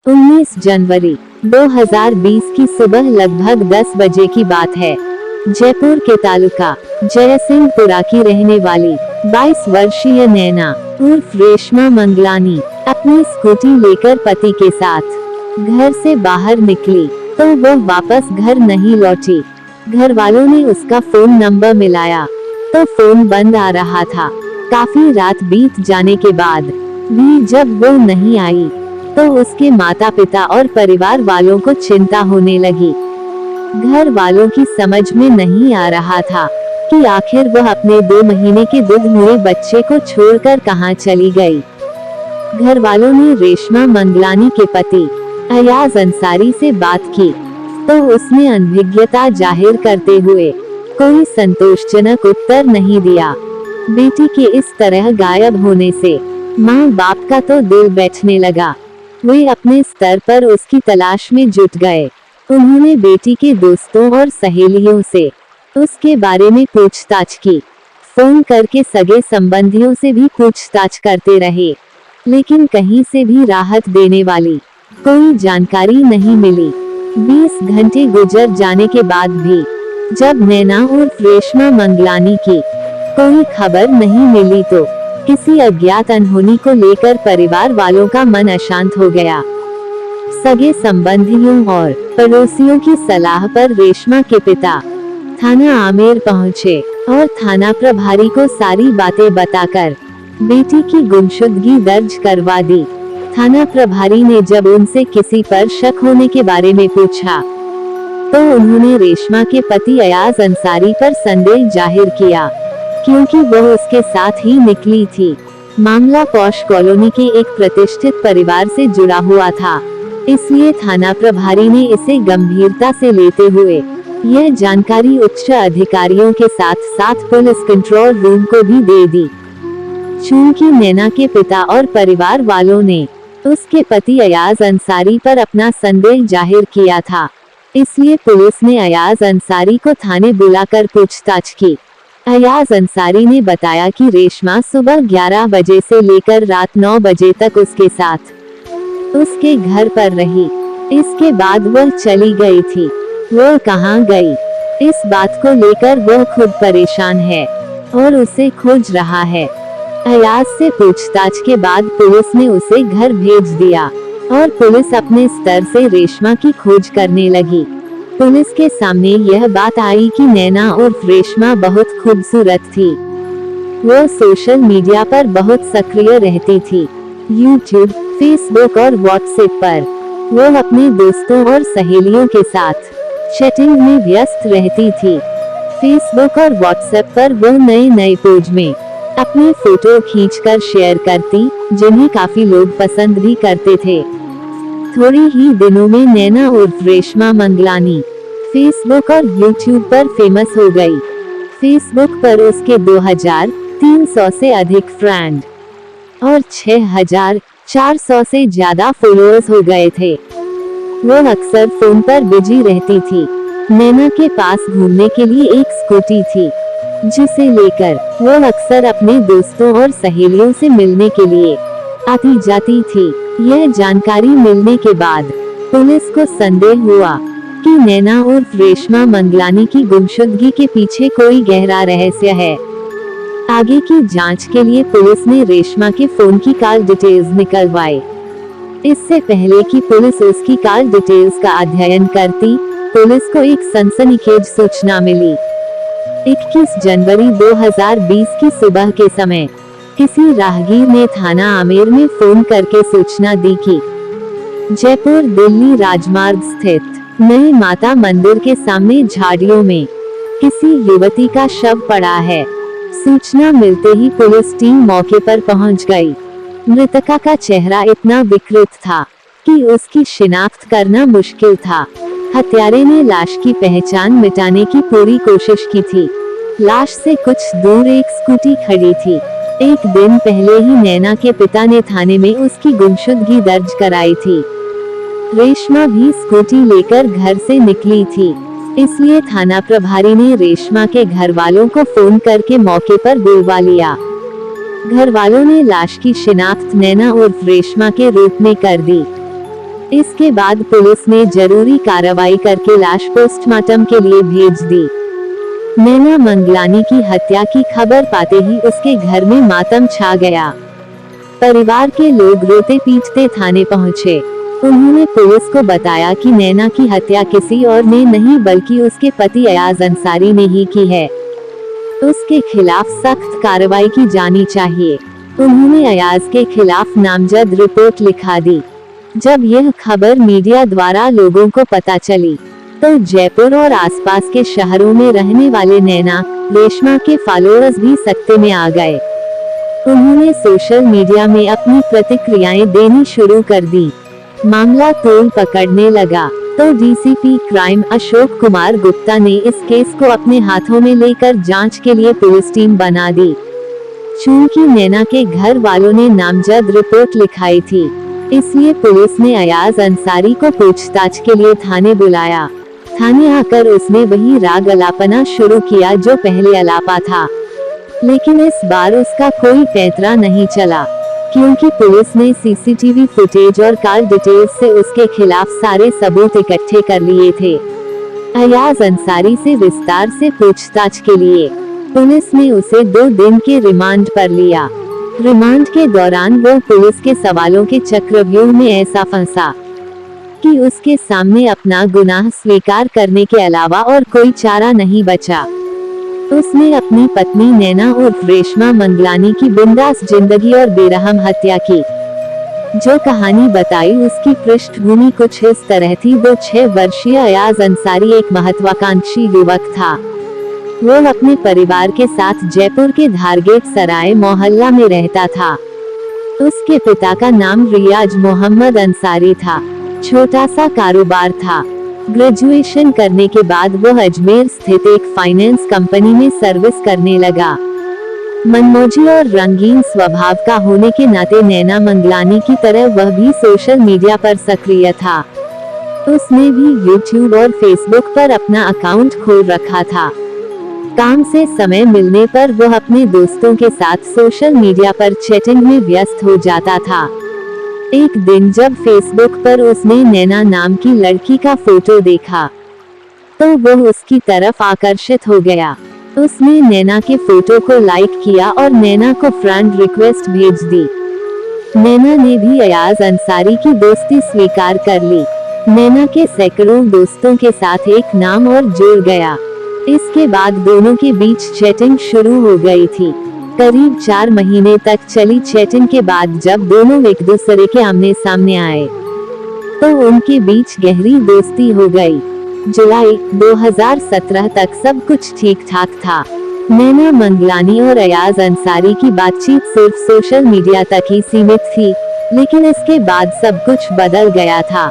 19 जनवरी 2020 की सुबह लगभग 10 बजे की बात है। जयपुर के तालुका जयसिंहपुरा की रहने वाली 22 वर्षीय नैना उर्फ रेशमा मंगलानी अपनी स्कूटी लेकर पति के साथ घर से बाहर निकली तो वो वापस घर नहीं लौटी। घर वालों ने उसका फोन नंबर मिलाया तो फोन बंद आ रहा था। काफी रात बीत जाने के बाद भी जब वो नहीं आई तो उसके माता पिता और परिवार वालों को चिंता होने लगी। घर वालों की समझ में नहीं आ रहा था कि आखिर वह अपने 2 महीने के दूध हुए बच्चे को छोड़कर कहां चली गई। घर वालों ने रेशमा मंगलानी के पति अयाज अंसारी से बात की तो उसने अनभिज्ञता जाहिर करते हुए कोई संतोषजनक उत्तर नहीं दिया। बेटी के इस तरह गायब होने से माँ बाप का तो दिल बैठने लगा। वे अपने स्तर पर उसकी तलाश में जुट गए। उन्होंने बेटी के दोस्तों और सहेलियों से उसके बारे में पूछताछ की। फोन करके सगे संबंधियों से भी पूछताछ करते रहे, लेकिन कहीं से भी राहत देने वाली कोई जानकारी नहीं मिली। 20 घंटे गुजर जाने के बाद भी जब नैना उर्फ रेशमा मंगलानी की कोई खबर नहीं मिली तो किसी अज्ञात अनहोनी को लेकर परिवार वालों का मन अशांत हो गया। सगे संबंधियों और पड़ोसियों की सलाह पर रेशमा के पिता थाना आमेर पहुंचे और थाना प्रभारी को सारी बातें बताकर बेटी की गुमशुदगी दर्ज करवा दी। थाना प्रभारी ने जब उनसे किसी पर शक होने के बारे में पूछा तो उन्होंने रेशमा के पति अयाज अंसारी पर संदेह जाहिर किया, क्योंकि वह उसके साथ ही निकली थी। मामला पौष कॉलोनी के एक प्रतिष्ठित परिवार से जुड़ा हुआ था, इसलिए थाना प्रभारी ने इसे गंभीरता से लेते हुए यह जानकारी उच्च अधिकारियों के साथ साथ पुलिस कंट्रोल रूम को भी दे दी। चूंकि नैना के पिता और परिवार वालों ने उसके पति अयाज अंसारी पर अपना संदेह जाहिर किया था, इसलिए पुलिस ने अयाज अंसारी को थाने बुलाकर पूछताछ की। अयाज अंसारी ने बताया कि रेशमा सुबह 11 बजे से लेकर रात 9 बजे तक उसके साथ उसके घर पर रही। इसके बाद वह चली गई थी। वह कहां गई, इस बात को लेकर वह खुद परेशान है और उसे खोज रहा है। अयाज से पूछताछ के बाद पुलिस ने उसे घर भेज दिया और पुलिस अपने स्तर से रेशमा की खोज करने लगी। पुलिस के सामने यह बात आई कि नैना उर्फ रेशमा बहुत खूबसूरत थी। वह सोशल मीडिया पर बहुत सक्रिय रहती थी। यूट्यूब, फेसबुक और व्हाट्सएप पर वह अपने दोस्तों और सहेलियों के साथ चैटिंग में व्यस्त रहती थी। फेसबुक और व्हाट्सएप पर वह नए पोज में अपनी फोटो खींचकर शेयर करती, जिन्हें काफी लोग पसंद भी करते थे। थोड़ी ही दिनों में नैना उर्फ रेशमा मंगलानी फेसबुक और यूट्यूब पर फेमस हो गई। फेसबुक पर उसके 2300 से अधिक फ्रेंड और 6400 से ज्यादा फॉलोअर्स हो गए थे। वह अक्सर फोन पर बिजी रहती थी। नैना के पास घूमने के लिए एक स्कूटी थी, जिसे लेकर वह अक्सर अपने दोस्तों और सहेलियों से मिलने के लिए आती जाती थी। यह जानकारी मिलने के बाद पुलिस को संदेह हुआ कि नैना उर्फ रेशमा मंगलानी की गुमशुदगी के पीछे कोई गहरा रहस्य है। आगे की जांच के लिए पुलिस ने रेशमा के फोन की कॉल डिटेल्स निकलवाई। इससे पहले कि पुलिस उसकी कॉल डिटेल्स का अध्ययन करती, पुलिस को एक सनसनीखेज सूचना मिली। 21 जनवरी 2020 की सुबह के समय किसी राहगीर ने थाना आमेर में फोन करके सूचना दी कि जयपुर दिल्ली राजमार्ग स्थित नए माता मंदिर के सामने झाड़ियों में किसी युवती का शव पड़ा है। सूचना मिलते ही पुलिस टीम मौके पर पहुंच गई। मृतका का चेहरा इतना विकृत था कि उसकी शिनाख्त करना मुश्किल था। हत्यारे ने लाश की पहचान मिटाने की पूरी कोशिश की थी। लाश से कुछ दूर एक स्कूटी खड़ी थी। एक दिन पहले ही नैना के पिता ने थाने में उसकी गुमशुदगी दर्ज कराई थी। रेशमा भी स्कूटी लेकर घर से निकली थी, इसलिए थाना प्रभारी ने रेशमा के घर वालों को फोन करके मौके पर बुलवा लिया। घर वालों ने लाश की शिनाख्त नैना उर्फ रेशमा के रूप में कर दी। इसके बाद पुलिस ने जरूरी कार्रवाई करके लाश पोस्टमार्टम के लिए भेज दी। नैना मंगलानी की हत्या की खबर पाते ही उसके घर में मातम छा गया। परिवार के लोग रोते पीटते थाने पहुंचे। उन्होंने पुलिस को बताया कि नैना की हत्या किसी और ने नहीं बल्कि उसके पति अयाज अंसारी ने ही की है। उसके खिलाफ सख्त कार्रवाई की जानी चाहिए। उन्होंने अयाज के खिलाफ नामजद रिपोर्ट लिखा दी। जब यह खबर मीडिया द्वारा लोगों को पता चली, तो जयपुर और आसपास के शहरों में रहने वाले नैना, रेशमा के फॉलोअर्स भी सख्ते में आ गए। उन्होंने सोशल मीडिया में अपनी प्रतिक्रियाएं देनी शुरू कर दी। मामला तूल पकड़ने लगा, तो डीसीपी क्राइम अशोक कुमार गुप्ता ने इस केस को अपने हाथों में लेकर जांच के लिए पुलिस टीम बना दी। चूंकि नैना के घर वालों ने नामजद रिपोर्ट लिखाई थी, इसलिए पुलिस ने अयाज अंसारी को पूछताछ के लिए थाने बुलाया। थाने आकर उसने वही राग अलापना शुरू किया जो पहले अलापा था, लेकिन इस बार उसका कोई पैंतरा नहीं चला, क्योंकि पुलिस ने सीसीटीवी फुटेज और कॉल डिटेल्स से उसके खिलाफ सारे सबूत इकट्ठे कर लिए थे। अयाज अंसारी से विस्तार से पूछताछ के लिए पुलिस ने उसे 2 दिन के रिमांड पर लिया। रिमांड के दौरान वो पुलिस के सवालों के चक्रव्यूह में ऐसा फंसा कि उसके सामने अपना गुनाह स्वीकार करने के अलावा और कोई चारा नहीं बचा। उसने अपनी पत्नी नैना उर्फ रेशमा मंगलानी की बिंदास जिंदगी और बेरहम हत्या की। जो कहानी बताई उसकी पृष्ठभूमि कुछ इस तरह थी। वो 6 वर्षीय अयाज अंसारी एक महत्वाकांक्षी युवक था। वो अपने परिवार के साथ जयपुर के धारगेट सराय मोहल्ला में रहता था। उसके पिता का नाम रियाज मोहम्मद अंसारी था। छोटा सा कारोबार था। ग्रेजुएशन करने के बाद वह अजमेर स्थित एक फाइनेंस कंपनी में सर्विस करने लगा। मनमौजी और रंगीन स्वभाव का होने के नाते नैना मंगलानी की तरह वह भी सोशल मीडिया पर सक्रिय था। उसने भी यूट्यूब और फेसबुक पर अपना अकाउंट खोल रखा था। काम से समय मिलने पर वह अपने दोस्तों के साथ सोशल मीडिया पर चैटिंग में व्यस्त हो जाता था। एक दिन जब फेसबुक पर उसने नैना नाम की लड़की का फोटो देखा, तो वह उसकी तरफ आकर्षित हो गया। उसने नैना के फोटो को लाइक किया और नैना को फ्रेंड रिक्वेस्ट भेज दी। नैना ने भी अयाज अंसारी की दोस्ती स्वीकार कर ली। नैना के सैकड़ों दोस्तों के साथ एक नाम और जुड़ गया। इसके बाद दोनों के बीच चैटिंग शुरू हो गई थी। करीब 4 महीने तक चली चैटिंग के बाद जब दोनों एक दूसरे के आमने सामने आए, तो उनके बीच गहरी दोस्ती हो गई। जुलाई 2017 तक सब कुछ ठीक ठाक था। नैना मंगलानी और अयाज अंसारी की बातचीत सिर्फ सोशल मीडिया तक ही सीमित थी, लेकिन इसके बाद सब कुछ बदल गया था।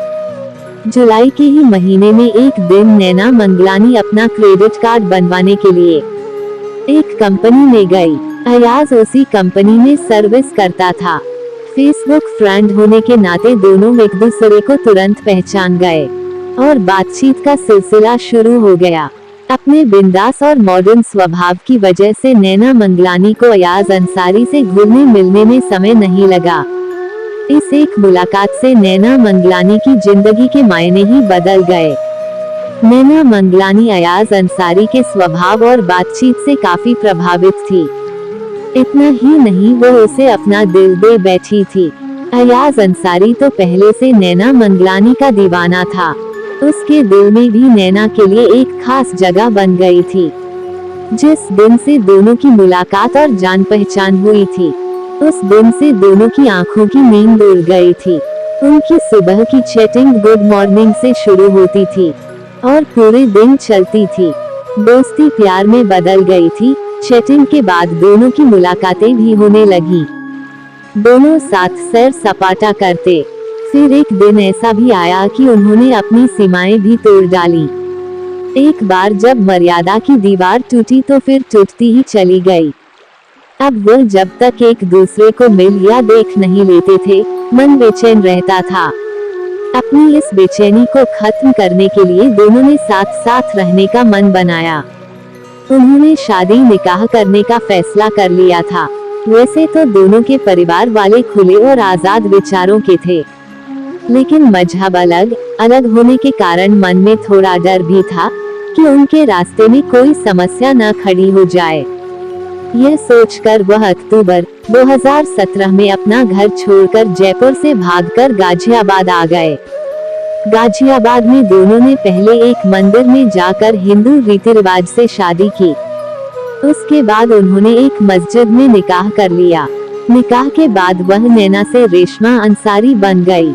जुलाई के ही महीने में एक दिन नैना मंगलानी अपना क्रेडिट कार्ड बनवाने के लिए एक कंपनी में गई। अयाज उसी कंपनी में सर्विस करता था। फेसबुक फ्रेंड होने के नाते दोनों एक दूसरे को तुरंत पहचान गए और बातचीत का सिलसिला शुरू हो गया। अपने बिंदास और मॉडर्न स्वभाव की वजह से नैना मंगलानी को अयाज अंसारी से घुलने मिलने में समय नहीं लगा। इस एक मुलाकात से नैना मंगलानी की जिंदगी के मायने ही बदल गए। नैना मंगलानी अयाज अंसारी के स्वभाव और बातचीत से काफी प्रभावित थी। इतना ही नहीं, वो उसे अपना दिल दे बैठी थी। अयाज अंसारी तो पहले से नैना मंगलानी का दीवाना था। उसके दिल में भी नैना के लिए एक खास जगह बन गई थी। जिस दिन से दोनों की मुलाकात और जान पहचान हुई थी, उस दिन से दोनों की आंखों की नींद उड़ गई थी। उनकी सुबह की चैटिंग गुड मॉर्निंग से शुरू होती थी और पूरे दिन चलती थी। दोस्ती प्यार में बदल गई थी। चैटिंग के बाद दोनों की मुलाकातें भी होने लगी। दोनों साथ सैर सपाटा करते। फिर एक दिन ऐसा भी आया कि उन्होंने अपनी सीमाएं भी तोड़ डाली। एक बार जब मर्यादा की दीवार टूटी तो फिर टूटती ही चली गई। अब वह जब तक एक दूसरे को मिल या देख नहीं लेते थे, मन बेचैन रहता था। अपनी इस बेचैनी को खत्म करने के लिए दोनों ने साथ साथ रहने का मन बनाया। उन्होंने शादी निकाह करने का फैसला कर लिया था। वैसे तो दोनों के परिवार वाले खुले और आजाद विचारों के थे, लेकिन मजहब अलग अलग होने के कारण मन में थोड़ा डर भी था कि उनके रास्ते में कोई समस्या न खड़ी हो जाए। यह सोचकर वह अक्टूबर 2017 में अपना घर छोड़कर जयपुर से भागकर गाजियाबाद आ गए। गाजियाबाद में दोनों ने पहले एक मंदिर में जाकर हिंदू रीति रिवाज से शादी की। उसके बाद उन्होंने एक मस्जिद में निकाह कर लिया। निकाह के बाद वह नैना से रेशमा अंसारी बन गई।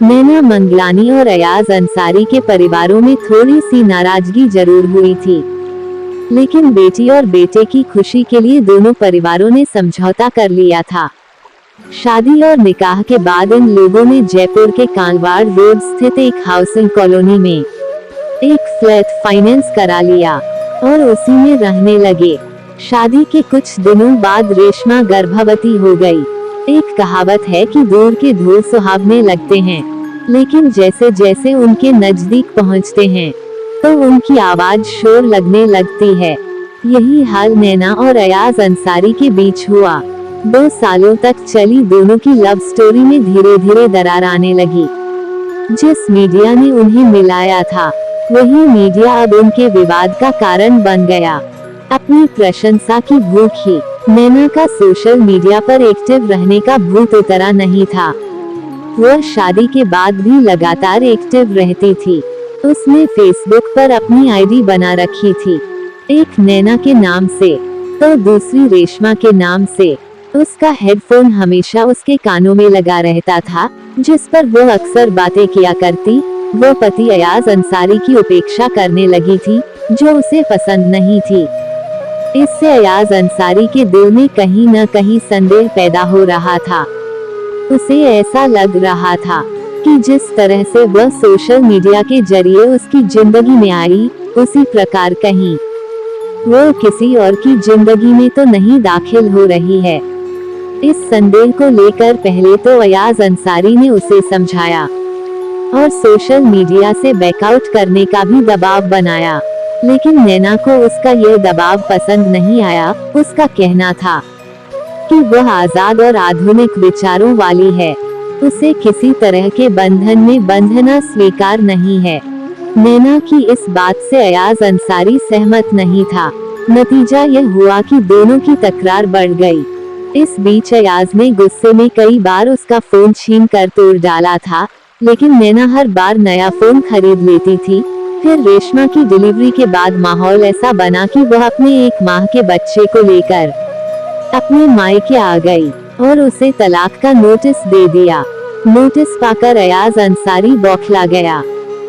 नैना मंगलानी और अयाज अंसारी के परिवारों में थोड़ी सी नाराजगी जरूर हुई थी, लेकिन बेटी और बेटे की खुशी के लिए दोनों परिवारों ने समझौता कर लिया था। शादी और निकाह के बाद इन लोगों ने जयपुर के कांगवाड़ रोड स्थित एक हाउसिंग कॉलोनी में एक फ्लैट फाइनेंस करा लिया और उसी में रहने लगे। शादी के कुछ दिनों बाद रेशमा गर्भवती हो गई। एक कहावत है कि दूर के धूल सुहावने लगते हैं, लेकिन जैसे जैसे उनके नजदीक पहुंचते हैं तो उनकी आवाज शोर लगने लगती है। यही हाल नैना और अयाज अंसारी के बीच हुआ। 2 सालों तक चली दोनों की लव स्टोरी में धीरे धीरे दरार आने लगी। जिस मीडिया ने उन्हें मिलाया था, वही मीडिया अब उनके विवाद का कारण बन गया। अपनी प्रशंसा की भूख ही नैना का सोशल मीडिया पर एक्टिव रहने का भूत उतरा नहीं था। वह शादी के बाद भी लगातार एक्टिव रहती थी। उसने फेसबुक पर अपनी आईडी बना रखी थी, एक नैना के नाम से तो दूसरी रेशमा के नाम से। उसका हेडफोन हमेशा उसके कानों में लगा रहता था, जिस पर वह अक्सर बातें किया करती। वो पति अयाज अंसारी की उपेक्षा करने लगी थी, जो उसे पसंद नहीं थी। इससे अयाज अंसारी के दिल में कहीं न कहीं संदेह पैदा हो रहा था। उसे ऐसा लग रहा था कि जिस तरह से वह सोशल मीडिया के जरिए उसकी जिंदगी में आई, उसी प्रकार कहीं वो किसी और की जिंदगी में तो नहीं दाखिल हो रही है। इस संदेह को लेकर पहले तो अयाज अंसारी ने उसे समझाया और सोशल मीडिया से बैकआउट करने का भी दबाव बनाया, लेकिन नैना को उसका यह दबाव पसंद नहीं आया। उसका कहना था कि वह आजाद और आधुनिक विचारों वाली है, उसे किसी तरह के बंधन में बंधना स्वीकार नहीं है। नैना की इस बात से अयाज अंसारी सहमत नहीं था। नतीजा यह हुआ कि दोनों की तकरार बढ़ गई। इस बीच अयाज ने गुस्से में कई बार उसका फोन छीन कर तोड़ डाला था, लेकिन नैना हर बार नया फोन खरीद लेती थी। फिर रेशमा की डिलीवरी के बाद माहौल ऐसा बना कि वह अपने 1 माह के बच्चे को लेकर अपने मायके आ गई और उसे तलाक का नोटिस दे दिया। नोटिस पाकर अयाज अंसारी बौखला गया।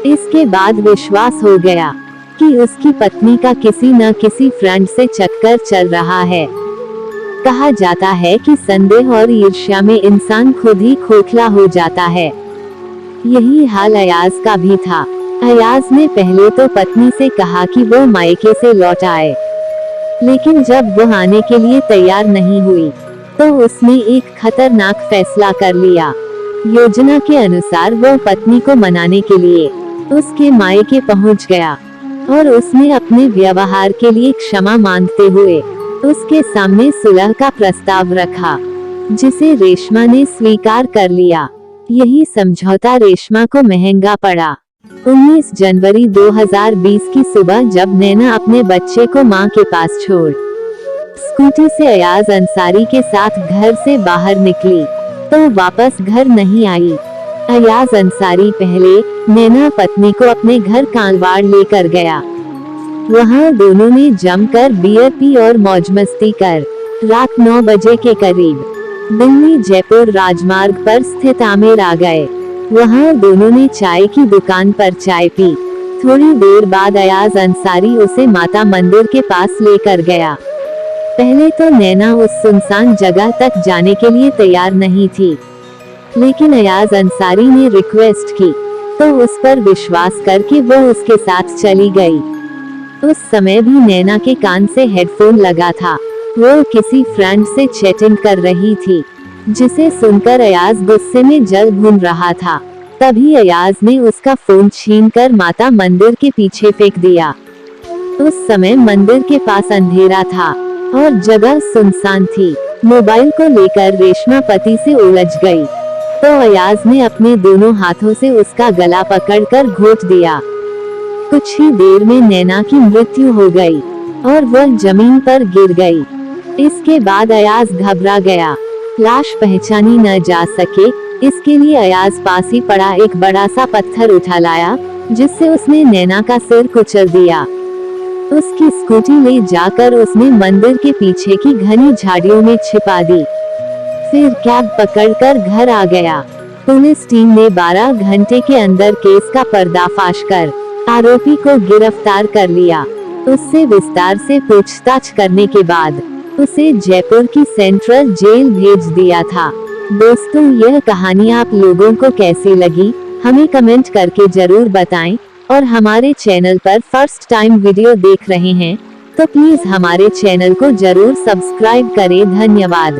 इसके बाद विश्वास हो गया कि उसकी पत्नी का किसी न किसी फ्रेंड से चक्कर चल रहा है। कहा जाता है कि संदेह और ईर्ष्या में इंसान खुद ही खोखला हो जाता है। यही हाल अयाज का भी था। अयाज ने पहले तो पत्नी से कहा कि वो मायके से लौट आए, लेकिन जब वह आने के लिए तैयार नहीं हुई, तो उसने एक खतरनाक फैसला कर लिया। योजना के अनुसार वह पत्नी को मनाने के लिए उसके मायके पहुंच गया और उसने अपने व्यवहार के लिए क्षमा मांगते हुए उसके सामने सुलह का प्रस्ताव रखा, जिसे रेशमा ने स्वीकार कर लिया। यही समझौता रेशमा को महंगा पड़ा। 19 जनवरी 2020 की सुबह जब नैना अपने बच्चे को मां के पास छोड़ स्कूटी से अयाज अंसारी के साथ घर से बाहर निकली, तो वापस घर नहीं आई। अयाज अंसारी पहले नैना पत्नी को अपने घर कांगवाड़ लेकर गया। वहां दोनों ने जमकर बियर पी और मौज मस्ती कर रात 9 बजे के करीब दिल्ली जयपुर राजमार्ग पर स्थित आमेर आ गए। वहां दोनों ने चाय की दुकान पर चाय पी। थोड़ी देर बाद अयाज अंसारी उसे माता मंदिर के पास लेकर गया। पहले तो नैना उस सुनसान जगह तक जाने के लिए तैयार नहीं थी, लेकिन अयाज अंसारी ने रिक्वेस्ट की तो उस पर विश्वास करके वो उसके साथ चली गई। उस समय भी नैना के कान से हेडफोन लगा था। वो किसी फ्रेंड से चैटिंग कर रही थी, जिसे सुनकर अयाज गुस्से में जल भून रहा था। तभी अयाज ने उसका फोन छीनकर माता मंदिर के पीछे फेंक दिया। उस समय मंदिर के पास अंधेरा था और जगह सुनसान थी। मोबाइल को लेकर रेशमा पति से उलझ गई। तो अयाज ने अपने दोनों हाथों से उसका गला पकड़कर घोट दिया। कुछ ही देर में नैना की मृत्यु हो गई और वह जमीन पर गिर गई। इसके बाद अयाज घबरा गया। लाश पहचानी न जा सके, इसके लिए अयाज पास ही पड़ा एक बड़ा सा पत्थर उठा लाया, जिससे उसने नैना का सिर कुचल दिया। उसकी स्कूटी ले जाकर उसने मंदिर के पीछे की घनी झाड़ियों में छिपा दी। फिर कैब पकड़कर घर आ गया। पुलिस टीम ने 12 घंटे के अंदर केस का पर्दाफाश कर आरोपी को गिरफ्तार कर लिया। उससे विस्तार से पूछताछ करने के बाद उसे जयपुर की सेंट्रल जेल भेज दिया था। दोस्तों, यह कहानी आप लोगों को कैसी लगी, हमें कमेंट करके जरूर बताएं। और हमारे चैनल पर फर्स्ट टाइम वीडियो देख रहे हैं तो प्लीज हमारे चैनल को जरूर सब्सक्राइब करें। धन्यवाद।